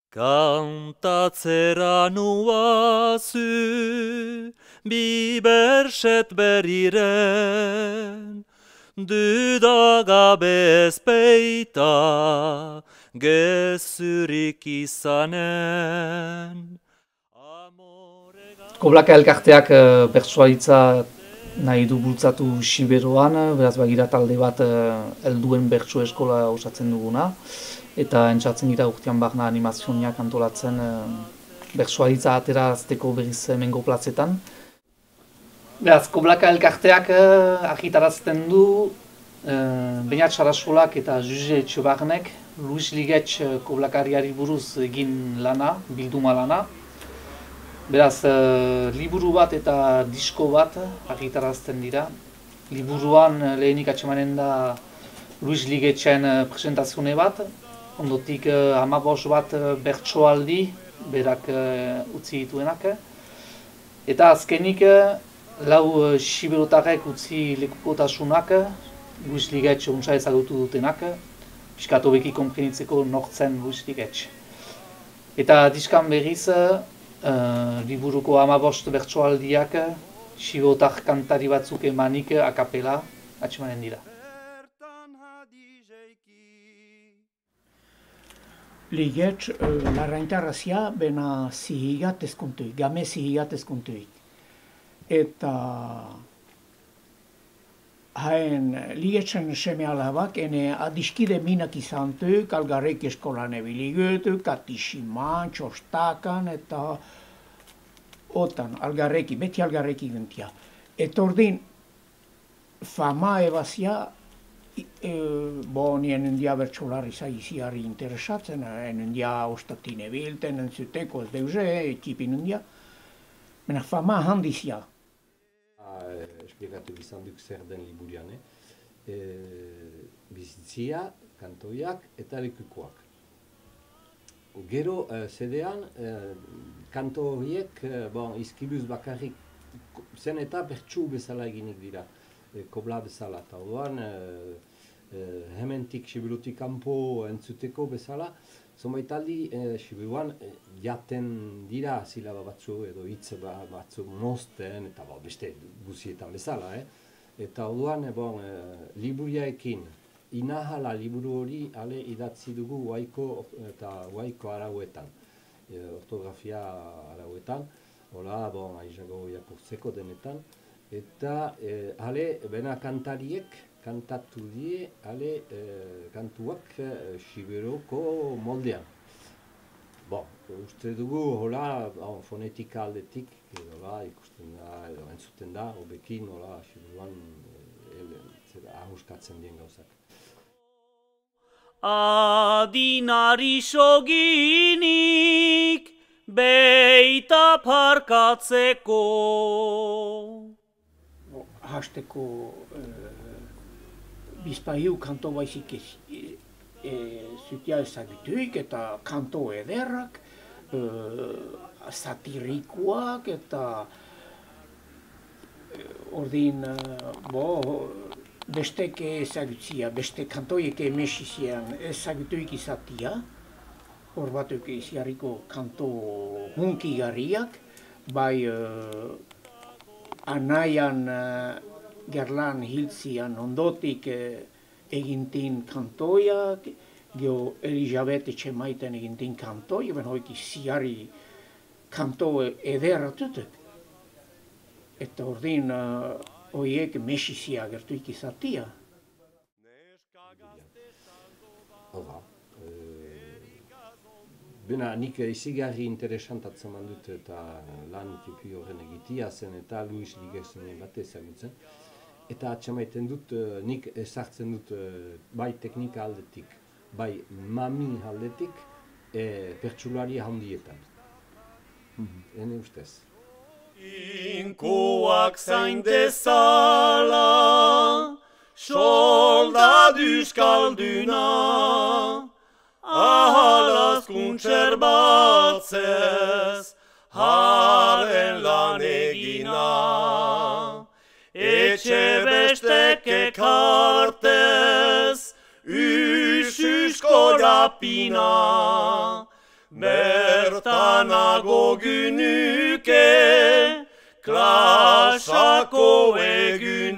Kantatzera nuazu, bi berset berriren, dudagabe ezpeita, gezurik izanen. Koblaka elkarteak bertsoaritza nahi du bultzatu Siberoan, beraz bagira talde bat helduen bertso eskola osatzen duguna, eta entzatzen gira urtean barna animazioniak antolatzen bertsoaritza aterazteko berriz hemengo platzetan. Beraz, Koblaka elkarteak argitarazten du Beñat Sarasolak eta Juze Etxebarnek Luis Ligetx koblakariari buruz egin lana, bilduma lana. Beraz, liburu bat eta disko bat argitarazten dira. Liburuan lehenik atsemanen da Luis Ligetxen presentazione bat, ondotik 15 bat bertsoaldi berak utzi dituenak. Eta azkenik, lau siberotarrek utzi lekukotasunak, Luis Ligetx untsa ezagutu dutenak, piskat hobeki konprenitzeko nortzen Luis Ligetx. Eta diskan berriz, liburuko 15 bertsoaldiak siberotar kantari batzuk emanik akapela atsemanen dira. Ligetx larraintarrazia bena zihigat ezkontuik, game zihigat ezkontuik. Eta haen Ligetxen seme alabak ene adiskide minak izan tuk, algarrek eskolan ebiligötuk, katiximan, txostakan eta otan, algarreki, beti algarreki gintia. Eta ordin, fama ebazia, nien endia bertsolari zaiziari interesatzen, endia ostatine bilten, entzuteko ez deuze, ekipin endia, mena fama handizia. Esplikatu izan duk zer den liburian, bizitzia, kantoiak eta lekukoak. Gero, zedean, kanto horiek, izkibuz bakarrik zen eta bertsu bezala eginik dira, kobla bezala. Eta orduan, hementik, Sibirutik kanpo entzuteko bezala, zonbait aldi, Sibiruan jaten dira silaba batzu edo hitz batzu mozten eta beste guzietan bezala. Eta orduan, liburiaekin, inahala liburu hori ale idatzi dugu Huaiko eta Huaiko arauetan, ortografia arauetan, hola, aizago irakurtzeko denetan, eta ale, bena kantariek kantatu die, ale, kantuak Siberoko moldean. Uste dugu, hola, fonetika aldetik, ikusten da, edo entzuten da, hobekin, hola, Siberuan ahuskatzen dien gauzak. Adinari soginik beita parkatzeko. Hasteko bizpaiu kanto baizik zutia ezagutuik eta kanto ederrak, satirikoak eta ordin, besteke ezagutzia, beste kantoiek emesizian ezagutuik izatia, hor batuk iziarriko kanto hunkigarriak, bai anaian gerlan hiltzian ondotik egintin kantoiak, geho Elizabete Etxemaiten egintin kantoi, ben hoik iziarri kanto ederratutuk. Eta ordin, horiek mesizia gertuik izatia. Hora, bena nik izigarri interesantatzen dut eta lan tipi horren egitia zen eta Luis Ligetxen bat ezagutzen. Eta atxamaiten dut, nik ezartzen dut bai teknika aldetik, bai mami aldetik, pertsulari handietan. Hene ustez. Inkoak zain dezala, soldadu euskalduna, ahalaz kontserbatzez, haren lan egina. Etxe bestek ekartez, ususko rapina, bertanago gynuke, klasako egun.